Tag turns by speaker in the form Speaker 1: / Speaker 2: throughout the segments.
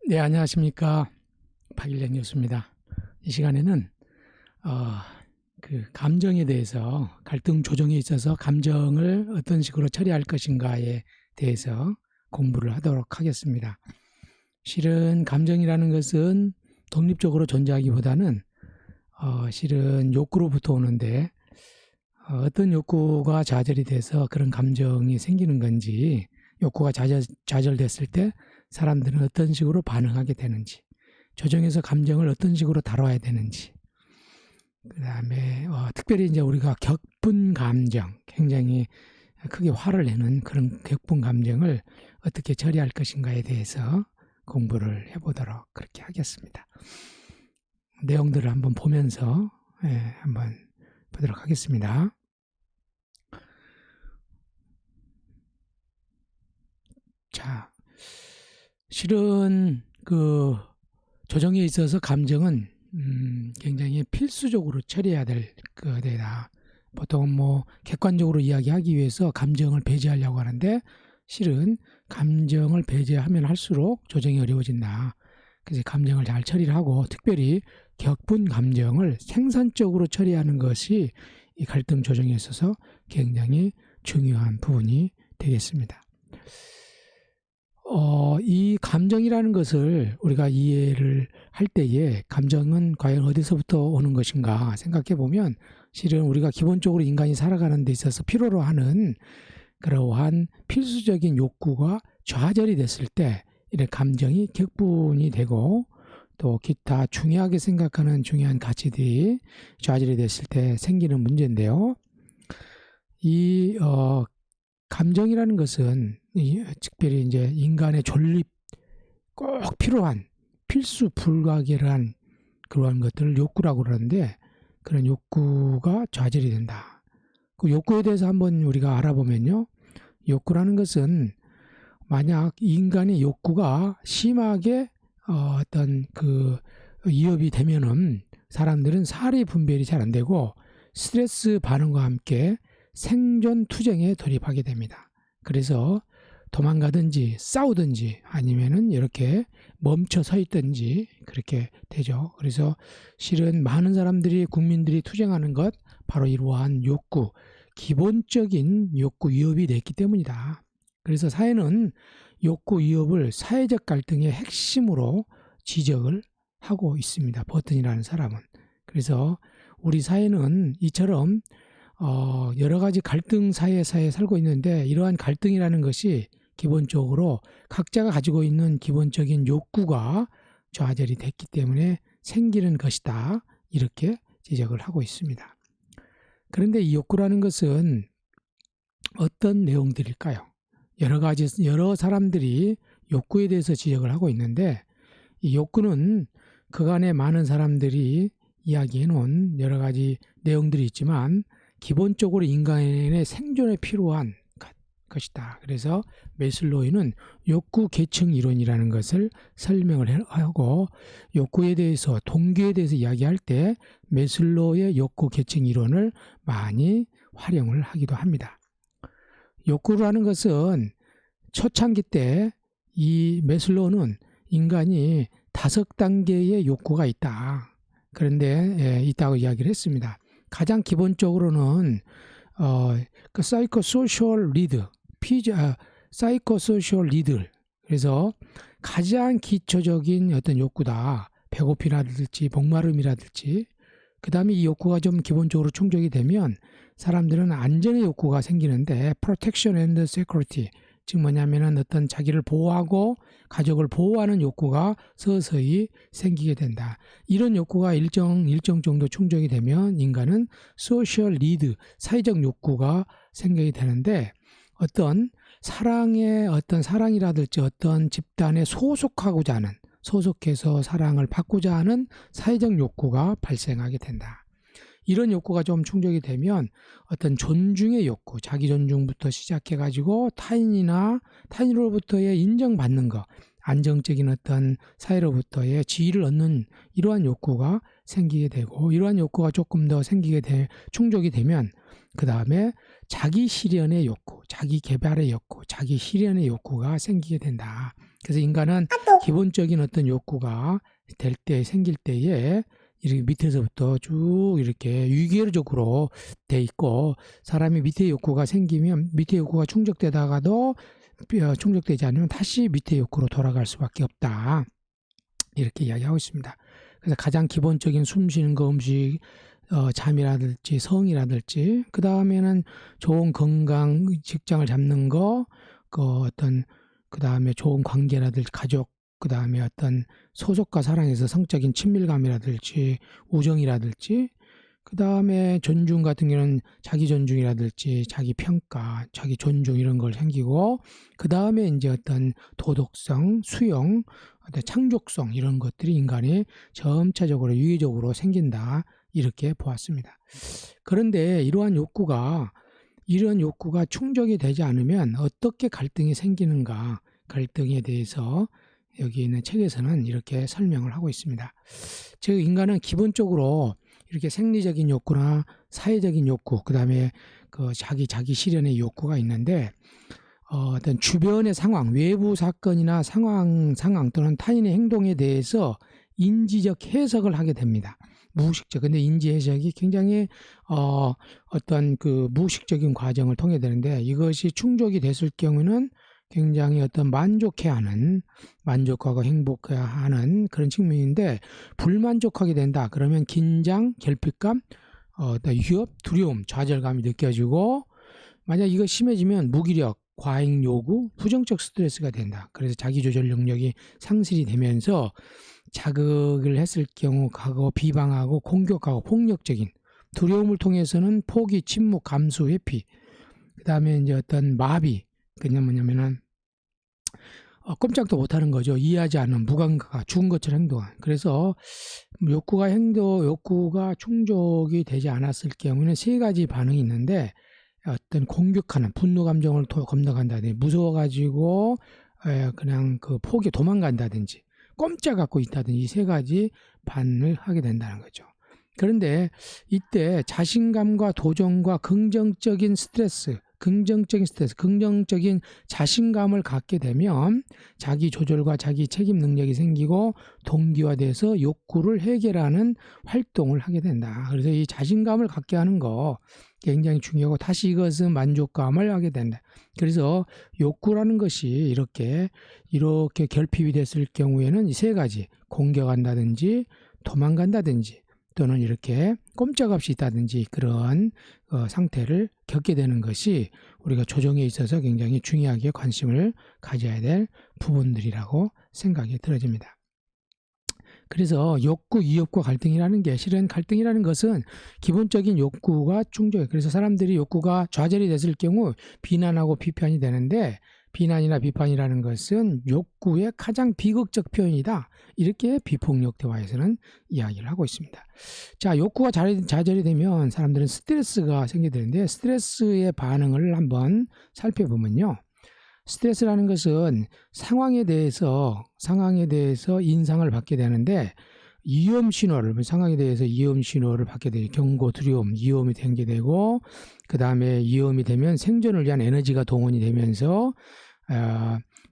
Speaker 1: 네, 안녕하십니까. 박일련 교수입니다. 이 시간에는 감정에 대해서, 갈등 조정에 있어서 감정을 어떤 식으로 처리할 것인가에 대해서 공부를 하도록 하겠습니다. 실은 감정이라는 것은 독립적으로 존재하기보다는 실은 욕구로부터 오는데, 어떤 욕구가 좌절이 돼서 그런 감정이 생기는 건지, 욕구가 좌절됐을 때 사람들은 어떤 식으로 반응하게 되는지, 조정에서 감정을 어떤 식으로 다뤄야 되는지, 그 다음에 특별히 이제 우리가 격분 감정, 굉장히 크게 화를 내는 그런 격분 감정을 어떻게 처리할 것인가에 대해서 공부를 해보도록 그렇게 하겠습니다. 내용들을 한번 보면서 한번 보도록 하겠습니다. 자, 실은 그 조정에 있어서 감정은 굉장히 필수적으로 처리해야 될 거다. 보통 뭐 객관적으로 이야기하기 위해서 감정을 배제하려고 하는데, 실은 감정을 배제하면 할수록 조정이 어려워진다. 그래서 감정을 잘 처리를 하고, 특별히 격분 감정을 생산적으로 처리하는 것이 이 갈등 조정에 있어서 굉장히 중요한 부분이 되겠습니다. 이 감정이라는 것을 우리가 이해를 할 때에 감정은 과연 어디서부터 오는 것인가 생각해 보면, 실은 우리가 기본적으로 인간이 살아가는 데 있어서 필요로 하는 그러한 필수적인 욕구가 좌절이 됐을 때 이런 감정이 격분이 되고, 또 기타 중요하게 생각하는 중요한 가치들이 좌절이 됐을 때 생기는 문제인데요. 이 감정이라는 것은 특별히 이제 인간의 존립 꼭 필요한 필수 불가결한 그러한 것들을 욕구라고 그러는데, 그런 욕구가 좌절이 된다. 그 욕구에 대해서 한번 우리가 알아보면요, 욕구라는 것은 만약 인간의 욕구가 심하게 어떤 그 위협이 되면은 사람들은 사리 분별이 잘 안 되고 스트레스 반응과 함께 생존 투쟁에 돌입하게 됩니다. 그래서 도망가든지 싸우든지 아니면은 이렇게 멈춰 서 있든지 그렇게 되죠. 그래서 실은 많은 사람들이, 국민들이 투쟁하는 것, 바로 이러한 욕구, 기본적인 욕구 위협이 됐기 때문이다. 그래서 사회는 욕구 위협을 사회적 갈등의 핵심으로 지적을 하고 있습니다. 버튼이라는 사람은. 그래서 우리 사회는 이처럼 여러 가지 갈등 사회에 살고 있는데, 이러한 갈등이라는 것이 기본적으로 각자가 가지고 있는 기본적인 욕구가 좌절이 됐기 때문에 생기는 것이다. 이렇게 지적을 하고 있습니다. 그런데 이 욕구라는 것은 어떤 내용들일까요? 여러 사람들이 욕구에 대해서 지적을 하고 있는데, 이 욕구는 그간에 많은 사람들이 이야기해 놓은 여러 가지 내용들이 있지만, 기본적으로 인간의 생존에 필요한 것이다. 그래서 매슬로이는 욕구 계층 이론이라는 것을 설명을 하고, 욕구에 대해서, 동기에 대해서 이야기할 때 매슬로의 욕구 계층 이론을 많이 활용을 하기도 합니다. 욕구라는 것은 초창기 때 이 매슬로우는 인간이 5단계의 욕구가 있다. 그런데 있다고 이야기를 했습니다. 가장 기본적으로는 그 사이코소셜 리드, 사이코소셜 리드. 그래서 가장 기초적인 어떤 욕구다. 배고픔이라든지 목마름이라든지. 그 다음에 이 욕구가 좀 기본적으로 충족이 되면 사람들은 안전의 욕구가 생기는데, protection and security, 즉 뭐냐면은 어떤 자기를 보호하고 가족을 보호하는 욕구가 서서히 생기게 된다. 이런 욕구가 일정 정도 충족이 되면 인간은 social need, 사회적 욕구가 생기게 되는데, 어떤 사랑이라든지 어떤 집단에 소속하고자 하는, 소속해서 사랑을 받고자 하는 사회적 욕구가 발생하게 된다. 이런 욕구가 좀 충족이 되면 어떤 존중의 욕구, 자기 존중부터 시작해가지고 타인으로부터의 인정받는 것, 안정적인 어떤 사회로부터의 지위를 얻는 이러한 욕구가 생기게 되고, 이러한 욕구가 조금 더 충족이 되면 그 다음에 자기 실현의 욕구, 자기 개발의 욕구, 자기 실현의 욕구가 생기게 된다. 그래서 인간은 기본적인 어떤 욕구가 생길 때에 이렇게 밑에서부터 쭉 이렇게 유기적으로 돼 있고, 사람이 밑에 욕구가 생기면 밑에 욕구가 충족되다가도 충족되지 않으면 다시 밑에 욕구로 돌아갈 수밖에 없다. 이렇게 이야기하고 있습니다. 그래서 가장 기본적인 숨 쉬는 거, 음식, 잠이라든지 성이라든지, 그 다음에는 좋은 건강, 직장을 잡는 거, 그 다음에 좋은 관계라든지 가족, 그 다음에 어떤 소속과 사랑에서 성적인 친밀감이라든지 우정이라든지, 그 다음에 존중 같은 경우는 자기 존중이라든지 자기 평가, 자기 존중 이런 걸 생기고, 그 다음에 이제 어떤 도덕성, 수용, 어떤 창조성 이런 것들이 인간이 점차적으로 유기적으로 생긴다. 이렇게 보았습니다. 그런데 이런 욕구가 충족이 되지 않으면 어떻게 갈등이 생기는가, 갈등에 대해서 여기 있는 책에서는 이렇게 설명을 하고 있습니다. 즉 인간은 기본적으로 이렇게 생리적인 욕구나 사회적인 욕구, 그 다음에 그 자기 실현의 욕구가 있는데, 어떤 주변의 상황, 외부 사건이나 상황 또는 타인의 행동에 대해서 인지적 해석을 하게 됩니다. 무의식적. 근데 인지 해석이 굉장히 어떤 그 무의식적인 과정을 통해 되는데, 이것이 충족이 됐을 경우는 굉장히 어떤 만족하고 행복해하는 그런 측면인데, 불만족하게 된다 그러면 긴장, 결핍감, 위협, 두려움, 좌절감이 느껴지고, 만약 이거 심해지면 무기력, 과잉 요구, 부정적 스트레스가 된다. 그래서 자기 조절 능력이 상실이 되면서 자극을 했을 경우 비방하고 공격하고 폭력적인, 두려움을 통해서는 포기, 침묵, 감수, 회피, 그 다음에 이제 어떤 마비, 그냥 뭐냐면은 꼼짝도 못하는 거죠. 이해하지 않는 무감각, 죽은 것처럼 행동한. 그래서 욕구가 충족이 되지 않았을 경우에는 세 가지 반응이 있는데, 어떤 공격하는 분노 감정을 건너간다든지, 무서워가지고 그냥 그 포기 도망간다든지, 꼼짝 갖고 있다든지, 이 세 가지 반응을 하게 된다는 거죠. 그런데 이때 자신감과 도전과 긍정적인 자신감을 갖게 되면 자기 조절과 자기 책임 능력이 생기고 동기화돼서 욕구를 해결하는 활동을 하게 된다. 그래서 이 자신감을 갖게 하는 거 굉장히 중요하고, 다시 이것은 만족감을 하게 된다. 그래서 욕구라는 것이 이렇게 결핍이 됐을 경우에는 이 세 가지, 공격한다든지 도망간다든지 또는 이렇게 꼼짝없이 있다든지 그런 상태를 겪게 되는 것이 우리가 조정에 있어서 굉장히 중요하게 관심을 가져야 될 부분들이라고 생각이 들어집니다. 그래서 욕구, 위협과 갈등이라는 게, 실은 갈등이라는 것은 기본적인 욕구가 충족해요. 그래서 사람들이 욕구가 좌절이 됐을 경우 비난하고 비판이 되는데, 비난이나 비판이라는 것은 욕구의 가장 비극적 표현이다. 이렇게 비폭력 대화에서는 이야기를 하고 있습니다. 자, 욕구가 좌절이 되면 사람들은 스트레스가 생기게 되는데, 스트레스의 반응을 한번 살펴보면요. 스트레스라는 것은 상황에 대해서 인상을 받게 되는데, 상황에 대해서 위험 신호를 받게 되죠. 경고, 두려움, 위험이 생기게 되고, 그 다음에 위험이 되면 생존을 위한 에너지가 동원이 되면서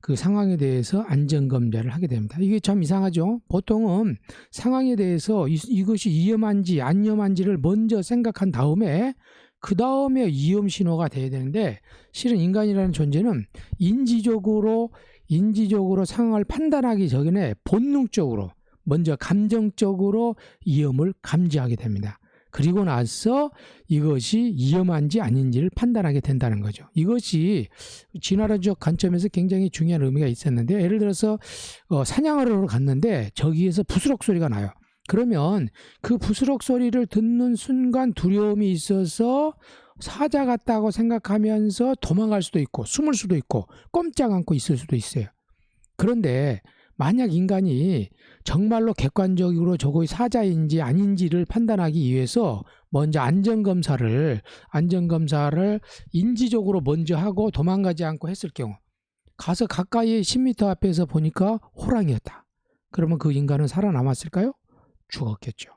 Speaker 1: 그 상황에 대해서 안전검사를 하게 됩니다. 이게 참 이상하죠. 보통은 상황에 대해서 이것이 위험한지 안 위험한지를 먼저 생각한 다음에 그 다음에 위험 신호가 돼야 되는데, 실은 인간이라는 존재는 인지적으로 상황을 판단하기 전에 본능적으로 먼저 감정적으로 위험을 감지하게 됩니다. 그리고 나서 이것이 위험한지 아닌지를 판단하게 된다는 거죠. 이것이 진화론적 관점에서 굉장히 중요한 의미가 있었는데, 예를 들어서 사냥하러 갔는데 저기에서 부스럭 소리가 나요. 그러면 그 부스럭 소리를 듣는 순간 두려움이 있어서 사자 같다고 생각하면서 도망갈 수도 있고 숨을 수도 있고 꼼짝 않고 있을 수도 있어요. 그런데 만약 인간이 정말로 객관적으로 저것이 사자인지 아닌지를 판단하기 위해서 먼저 안전검사를 인지적으로 먼저 하고 도망가지 않고 했을 경우, 가서 가까이 10m 앞에서 보니까 호랑이였다. 그러면 그 인간은 살아남았을까요? 죽었겠죠.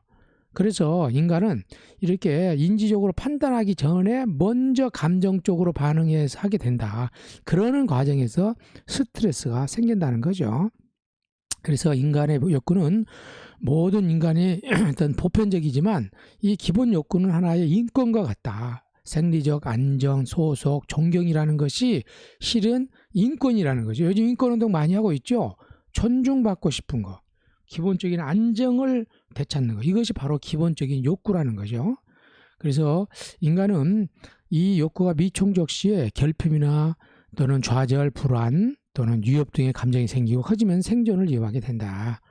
Speaker 1: 그래서 인간은 이렇게 인지적으로 판단하기 전에 먼저 감정적으로 반응해서 하게 된다. 그러는 과정에서 스트레스가 생긴다는 거죠. 그래서 인간의 욕구는 모든 인간의 어떤 보편적이지만 이 기본 욕구는 하나의 인권과 같다. 생리적 안정, 소속, 존경이라는 것이 실은 인권이라는 거죠. 요즘 인권운동 많이 하고 있죠. 존중받고 싶은 거, 기본적인 안정을 되찾는 거, 이것이 바로 기본적인 욕구라는 거죠. 그래서 인간은 이 욕구가 미충족 시에 결핍이나 또는 좌절, 불안 또는 위협 등의 감정이 생기고 커지면 생존을 이용하게 된다.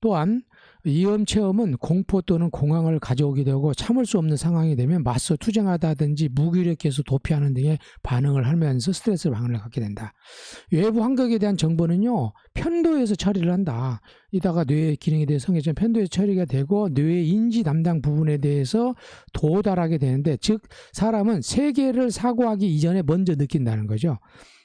Speaker 1: 또한 위험 체험은 공포 또는 공황을 가져오게 되고 참을 수 없는 상황이 되면 맞서 투쟁하다든지 무기력해서 도피하는 등의 반응을 하면서 스트레스 반응을 갖게 된다. 외부 환경에 대한 정보는요, 편도에서 처리를 한다. 이따가 뇌의 기능에 대해 성해전 편도에서 처리가 되고 뇌의 인지 담당 부분에 대해서 도달하게 되는데, 즉 사람은 세계를 사고하기 이전에 먼저 느낀다는 거죠.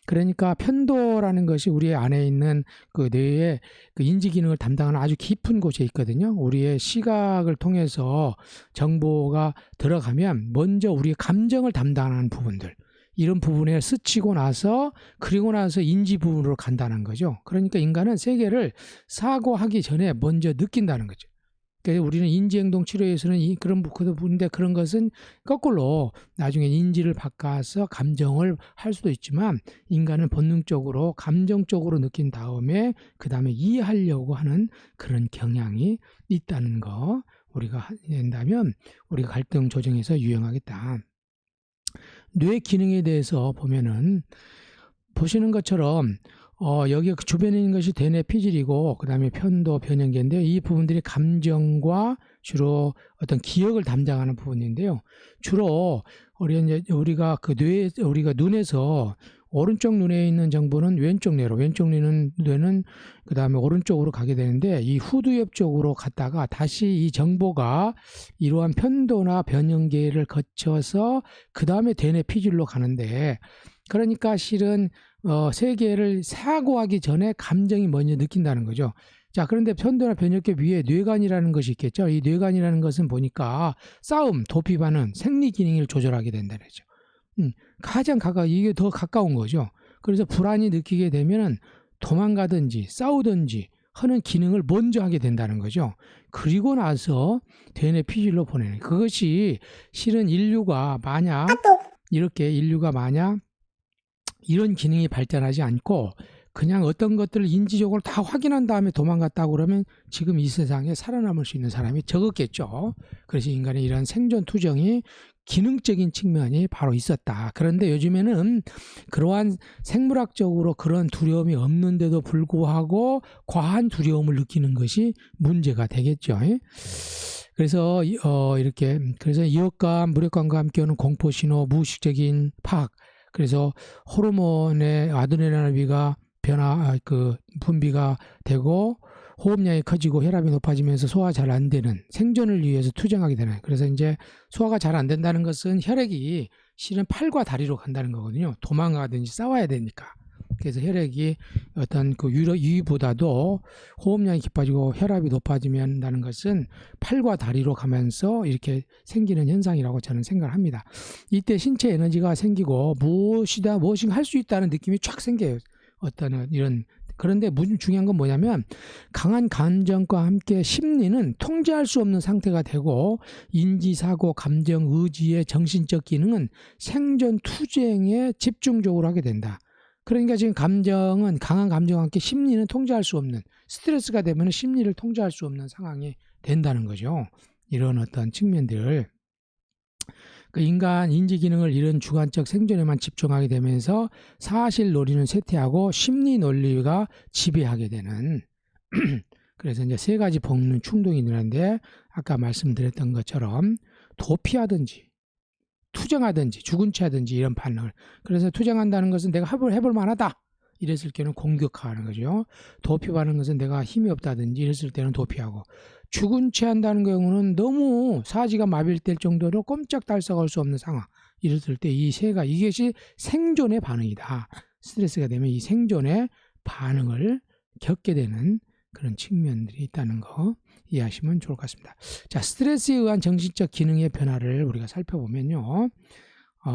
Speaker 1: 그러니까 편도라는 것이 우리 안에 있는 그 뇌의 그 인지 기능을 담당하는 아주 깊은 곳에 있거든요. 우리의 시각을 통해서 정보가 들어가면 먼저 우리의 감정을 담당하는 부분들, 이런 부분에 스치고 나서 그리고 나서 인지 부분으로 간다는 거죠. 그러니까 인간은 세계를 사고하기 전에 먼저 느낀다는 거죠. 그래서 우리는 인지행동 치료에서는 그런 부분인데, 그런 것은 거꾸로 나중에 인지를 바꿔서 감정을 할 수도 있지만, 인간은 본능적으로 감정적으로 느낀 다음에 그 다음에 이해하려고 하는 그런 경향이 있다는 거 우리가 한다면 우리가 갈등 조정에서 유용하겠다. 뇌 기능에 대해서 보면은 보시는 것처럼 여기 주변에 있는 것이 대뇌 피질이고 그 다음에 편도 변형계인데, 이 부분들이 감정과 주로 어떤 기억을 담당하는 부분인데요. 주로 우리가 그 우리가 눈에서 오른쪽 눈에 있는 정보는 왼쪽 뇌로, 왼쪽 뇌는 그 다음에 오른쪽으로 가게 되는데, 이 후두엽 쪽으로 갔다가 다시 이 정보가 이러한 편도나 변형계를 거쳐서 그 다음에 대뇌 피질로 가는데, 그러니까 실은 세계를 사고하기 전에 감정이 먼저 느낀다는 거죠. 자, 그런데 편도나 변형계 위에 뇌관이라는 것이 있겠죠. 이 뇌관이라는 것은 보니까 싸움, 도피 반응, 생리 기능을 조절하게 된다는 거죠. 가장 이게 더 가까운 거죠. 그래서 불안이 느끼게 되면 도망가든지 싸우든지 하는 기능을 먼저 하게 된다는 거죠. 그리고 나서 대뇌 피질로 보내는, 그것이 실은 인류가 만약 이런 기능이 발전하지 않고 그냥 어떤 것들을 인지적으로 다 확인한 다음에 도망갔다고 그러면 지금 이 세상에 살아남을 수 있는 사람이 적었겠죠. 그래서 인간의 이런 생존 투쟁이 기능적인 측면이 바로 있었다. 그런데 요즘에는 그러한 생물학적으로 그런 두려움이 없는데도 불구하고 과한 두려움을 느끼는 것이 문제가 되겠죠. 그래서 그래서 이역감, 무력감과 함께 오는 공포신호, 무의식적인 파악, 그래서 호르몬의 아드레날린비가 분비가 되고 호흡량이 커지고 혈압이 높아지면서 소화가 잘 안 되는, 생존을 위해서 투쟁하게 되는. 그래서 이제 소화가 잘 안 된다는 것은 혈액이 실은 팔과 다리로 간다는 거거든요. 도망가든지 싸워야 되니까. 그래서 혈액이 어떤 그 유의보다도 호흡량이 깊어지고 혈압이 높아지면다는 것은 팔과 다리로 가면서 이렇게 생기는 현상이라고 저는 생각을 합니다. 이때 신체 에너지가 생기고 무엇인가 할 수 있다는 느낌이 쫙 생겨요. 그런데 중요한 건 뭐냐면, 강한 감정과 함께 심리는 통제할 수 없는 상태가 되고, 인지, 사고, 감정, 의지의 정신적 기능은 생존 투쟁에 집중적으로 하게 된다. 그러니까 지금 강한 감정과 함께 심리는 통제할 수 없는, 스트레스가 되면 심리를 통제할 수 없는 상황이 된다는 거죠. 이런 어떤 측면들. 그 인간 인지 기능을 이런 주관적 생존에만 집중하게 되면서 사실 논리는 쇠퇴하고 심리 논리가 지배하게 되는 그래서 이제 세 가지 본능 충동이 일어나는데, 아까 말씀드렸던 것처럼 도피하든지 투쟁하든지 죽은 채 하든지 이런 반응을. 그래서 투쟁한다는 것은 내가 해볼 만하다 이랬을 때는 공격하는 거죠. 도피하는 것은 내가 힘이 없다든지 이랬을 때는 도피하고, 죽은 채 한다는 경우는 너무 사지가 마비될 정도로 꼼짝달싹할 수 없는 상황, 이랬을 때 이것이 생존의 반응이다. 스트레스가 되면 이 생존의 반응을 겪게 되는 그런 측면들이 있다는 거 이해하시면 좋을 것 같습니다. 자, 스트레스에 의한 정신적 기능의 변화를 우리가 살펴보면요.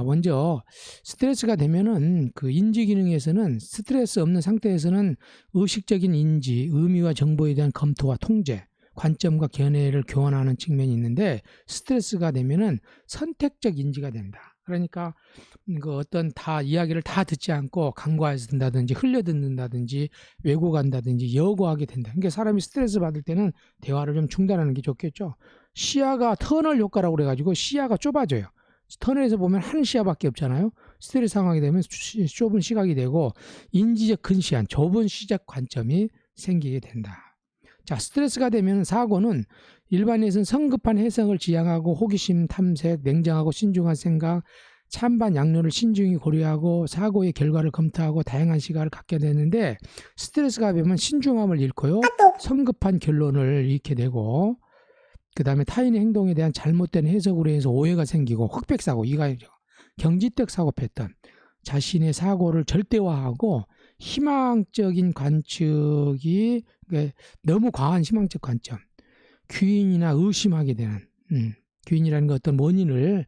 Speaker 1: 먼저 스트레스가 되면은 그 인지 기능에서는 스트레스 없는 상태에서는 의식적인 인지, 의미와 정보에 대한 검토와 통제, 관점과 견해를 교환하는 측면이 있는데 스트레스가 되면은 선택적 인지가 된다. 그러니까 그 어떤 다 이야기를 다 듣지 않고 간과해서 듣는다든지 흘려 듣는다든지 왜곡한다든지 여고하게 된다. 그러니까 사람이 스트레스 받을 때는 대화를 좀 중단하는 게 좋겠죠. 시야가 터널 효과라고 그래가지고 시야가 좁아져요. 터널에서 보면 한 시야밖에 없잖아요. 스트레스 상황이 되면 좁은 시각이 되고 인지적 근시안, 좁은 시작 관점이 생기게 된다. 자, 스트레스가 되면 사고는 일반인에서는 성급한 해석을 지향하고 호기심, 탐색, 냉정하고 신중한 생각, 찬반 양료를 신중히 고려하고 사고의 결과를 검토하고 다양한 시각을 갖게 되는데 스트레스가 되면 신중함을 잃고요. 성급한 결론을 잃게 되고 그 다음에 타인의 행동에 대한 잘못된 해석으로 해서 오해가 생기고 흑백사고, 이가 경지적 사고 패턴, 자신의 사고를 절대화하고 희망적인 관측이 너무 과한 희망적 관점, 귀인이나 의심하게 되는 귀인이라는 것 어떤 원인을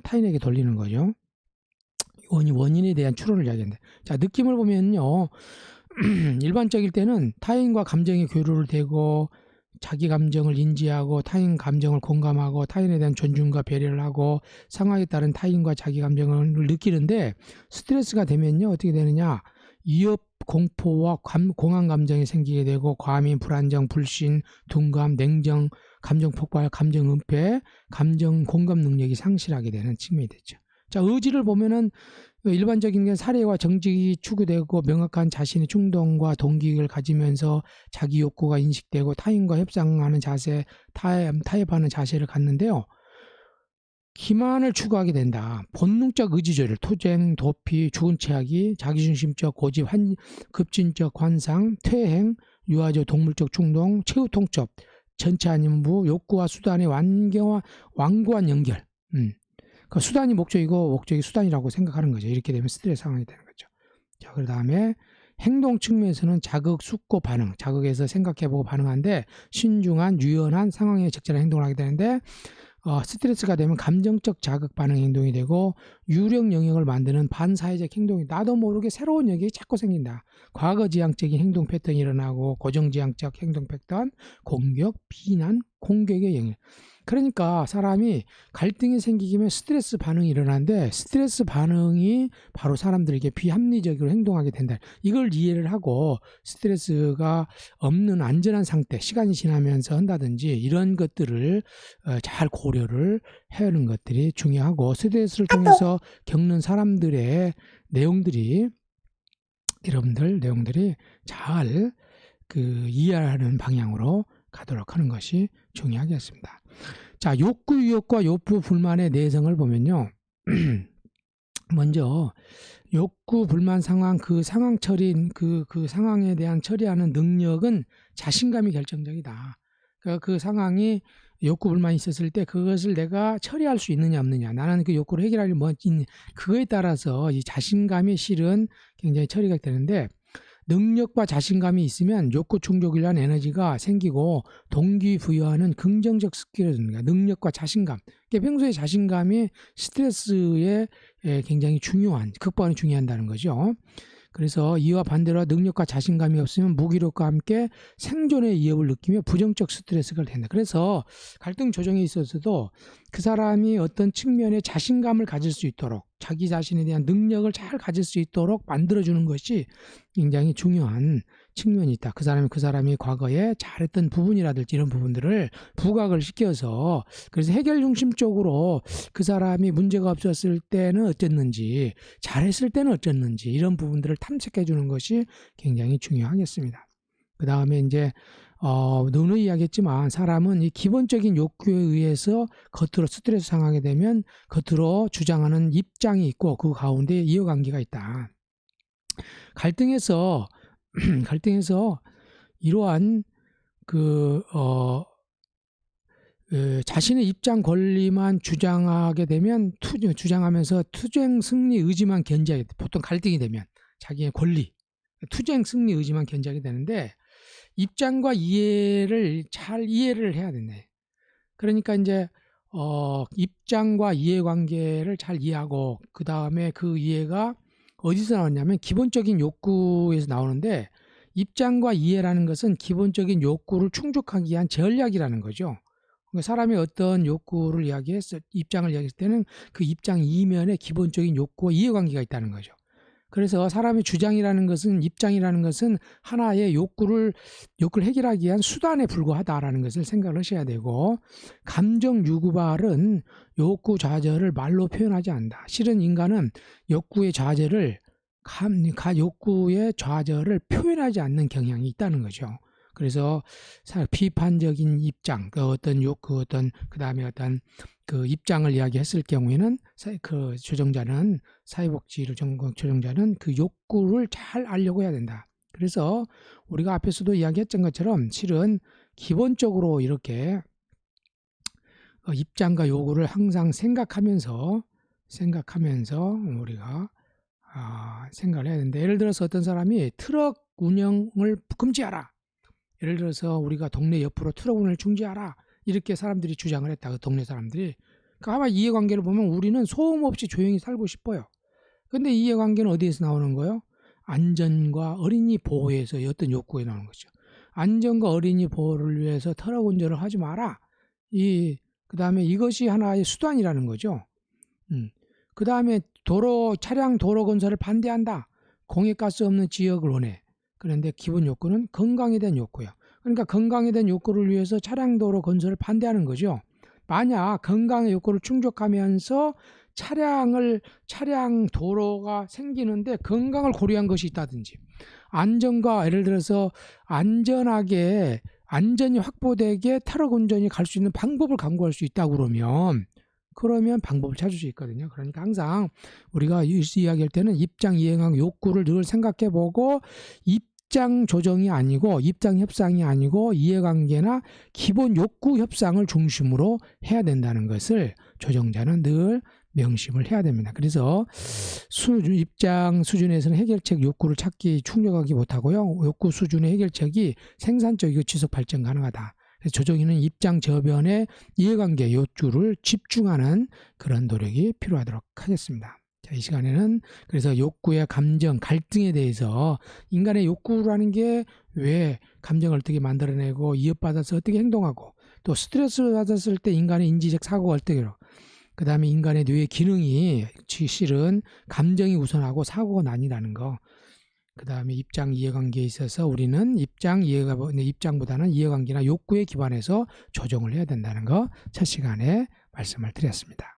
Speaker 1: 타인에게 돌리는 거죠. 원인에 대한 추론을 이야기하는데, 자, 느낌을 보면요. 일반적일 때는 타인과 감정의 교류를 대고 자기 감정을 인지하고 타인 감정을 공감하고 타인에 대한 존중과 배려를 하고 상황에 따른 타인과 자기 감정을 느끼는데 스트레스가 되면요 어떻게 되느냐, 위협, 공포와 공황 감정이 생기게 되고 과민, 불안정, 불신, 둔감, 냉정, 감정 폭발, 감정 은폐, 감정 공감 능력이 상실하게 되는 측면이 되죠. 자, 의지를 보면은 일반적인 게 사례와 정직이 추구되고 명확한 자신의 충동과 동기를 가지면서 자기 욕구가 인식되고 타인과 협상하는 자세, 타협하는 자세를 갖는데요. 기만을 추구하게 된다. 본능적 의지조절, 투쟁, 도피, 죽은 체하기, 자기중심적 고집, 급진적 환상, 퇴행, 유아적 동물적 충동, 최후 통첩, 전체 아님부, 욕구와 수단의 완고한 연결. 그 수단이 목적이고 목적이 수단이라고 생각하는 거죠. 이렇게 되면 스트레스 상황이 되는 거죠. 자, 그 다음에 행동 측면에서는 자극, 숙고, 반응, 자극에서 생각해보고 반응하는데 신중한, 유연한 상황에 적절한 행동을 하게 되는데 스트레스가 되면 감정적 자극 반응 행동이 되고 유령 영역을 만드는 반사회적 행동이 나도 모르게 새로운 영역이 자꾸 생긴다. 과거지향적인 행동 패턴이 일어나고 고정지향적 행동 패턴, 공격, 비난, 공격의 영역. 그러니까 사람이 갈등이 생기면 스트레스 반응이 일어나는데 스트레스 반응이 바로 사람들에게 비합리적으로 행동하게 된다. 이걸 이해를 하고 스트레스가 없는 안전한 상태, 시간이 지나면서 한다든지 이런 것들을 잘 고려를 해오는 것들이 중요하고 스트레스를 통해서 겪는 사람들의 내용들이 여러분들 잘 이해하는 방향으로 가도록 하는 것이 중요하겠습니다. 자, 욕구 유혹과 욕구 불만의 내성을 보면요. 먼저 욕구 불만 상황, 그 상황 처리, 그 상황에 대한 처리하는 능력은 자신감이 결정적이다. 그 상황이 욕구 불만이 있었을 때 그것을 내가 처리할 수 있느냐 없느냐, 나는 그 욕구를 해결하려면 뭐 있는, 그거에 따라서 이 자신감이 실은 굉장히 처리가 되는데 능력과 자신감이 있으면 욕구 충족을 위한 에너지가 생기고 동기부여하는 긍정적 스킬을 줍니다. 능력과 자신감. 평소에 자신감이 스트레스에 굉장히 중요한, 극복하는 중요한다는 거죠. 그래서 이와 반대로 능력과 자신감이 없으면 무기력과 함께 생존의 위협을 느끼며 부정적 스트레스가 된다. 그래서 갈등 조정에 있어서도 그 사람이 어떤 측면에 자신감을 가질 수 있도록 자기 자신에 대한 능력을 잘 가질 수 있도록 만들어주는 것이 굉장히 중요한 측면이 있다. 그 사람이 과거에 잘했던 부분이라든지 이런 부분들을 부각을 시켜서 그래서 해결 중심적으로 그 사람이 문제가 없었을 때는 어땠는지 잘했을 때는 어땠는지 이런 부분들을 탐색해 주는 것이 굉장히 중요하겠습니다. 그 다음에 이제 누누이 이야기했지만 사람은 이 기본적인 욕구에 의해서 겉으로 스트레스 상하게 되면 겉으로 주장하는 입장이 있고 그 가운데 이어관계가 있다. 갈등에서 이러한 자신의 입장 권리만 주장하게 되면 주장하면서 투쟁 승리 의지만 견지하게 돼. 보통 갈등이 되면 자기의 권리, 투쟁 승리 의지만 견지하게 되는데 입장과 이해를 잘 이해를 해야 되네. 그러니까 이제 입장과 이해관계를 잘 이해하고 그 다음에 그 이해가 어디서 나왔냐면 기본적인 욕구에서 나오는데, 입장과 이해라는 것은 기본적인 욕구를 충족하기 위한 전략이라는 거죠. 그러니까 사람이 어떤 욕구를 입장을 이야기했을 때는 그 입장 이면에 기본적인 욕구와 이해관계가 있다는 거죠. 그래서 사람의 주장이라는 것은, 입장이라는 것은 하나의 욕구를 해결하기 위한 수단에 불과하다라는 것을 생각을 하셔야 되고, 감정 유발은 욕구 좌절을 말로 표현하지 않는다. 실은 인간은 욕구의 좌절을 표현하지 않는 경향이 있다는 거죠. 그래서 비판적인 입장, 그 다음에 어떤 그 입장을 이야기했을 경우에는 그 조정자는, 사회복지를 전공 조정자는 그 욕구를 잘 알려고 해야 된다. 그래서 우리가 앞에서도 이야기했던 것처럼 실은 기본적으로 이렇게 입장과 요구를 항상 생각하면서 우리가 생각을 해야 되는데, 예를 들어서 어떤 사람이 트럭 운영을 금지하라, 예를 들어서 우리가 동네 옆으로 트럭 운영을 중지하라, 이렇게 사람들이 주장을 했다. 그 동네 사람들이. 그러니까 아마 이해관계를 보면 우리는 소음 없이 조용히 살고 싶어요. 근데 이해관계는 어디에서 나오는 거예요? 안전과 어린이 보호에서 어떤 욕구에 나오는 거죠. 안전과 어린이 보호를 위해서 트럭 운전을 하지 마라. 그 다음에 이것이 하나의 수단이라는 거죠. 그 다음에 차량 도로 건설을 반대한다. 공해가스 없는 지역을 원해. 그런데 기본 욕구는 건강에 대한 욕구예요. 그러니까 건강에 대한 욕구를 위해서 차량 도로 건설을 반대하는 거죠. 만약 건강의 욕구를 충족하면서 차량 도로가 생기는데 건강을 고려한 것이 있다든지, 예를 들어서 안전이 확보되게 트럭 운전이 갈 수 있는 방법을 강구할 수 있다고 그러면 방법을 찾을 수 있거든요. 그러니까 항상 우리가 이야기할 때는 입장 이행하고 욕구를 늘 생각해보고, 입장 조정이 아니고, 입장 협상이 아니고, 이해관계나 기본 욕구 협상을 중심으로 해야 된다는 것을 조정자는 늘 명심을 해야 됩니다. 그래서 입장 수준에서는 해결책 욕구를 충족하기 못하고요. 욕구 수준의 해결책이 생산적이고 지속 발전 가능하다. 그래서 조정이는 입장 저변의 이해관계 요주를 집중하는 그런 노력이 필요하도록 하겠습니다. 자, 이 시간에는 그래서 욕구의 감정, 갈등에 대해서, 인간의 욕구라는 게 왜 감정을 어떻게 만들어내고 이어받아서 어떻게 행동하고, 또 스트레스를 받았을 때 인간의 인지적 사고가 어떻게, 그 다음에 인간의 뇌의 기능이 실은 감정이 우선하고 사고가 나뉘다는 거, 그 다음에 입장 이해관계에 있어서 우리는 입장보다는 이해관계나 욕구에 기반해서 조정을 해야 된다는 거 첫 시간에 말씀을 드렸습니다.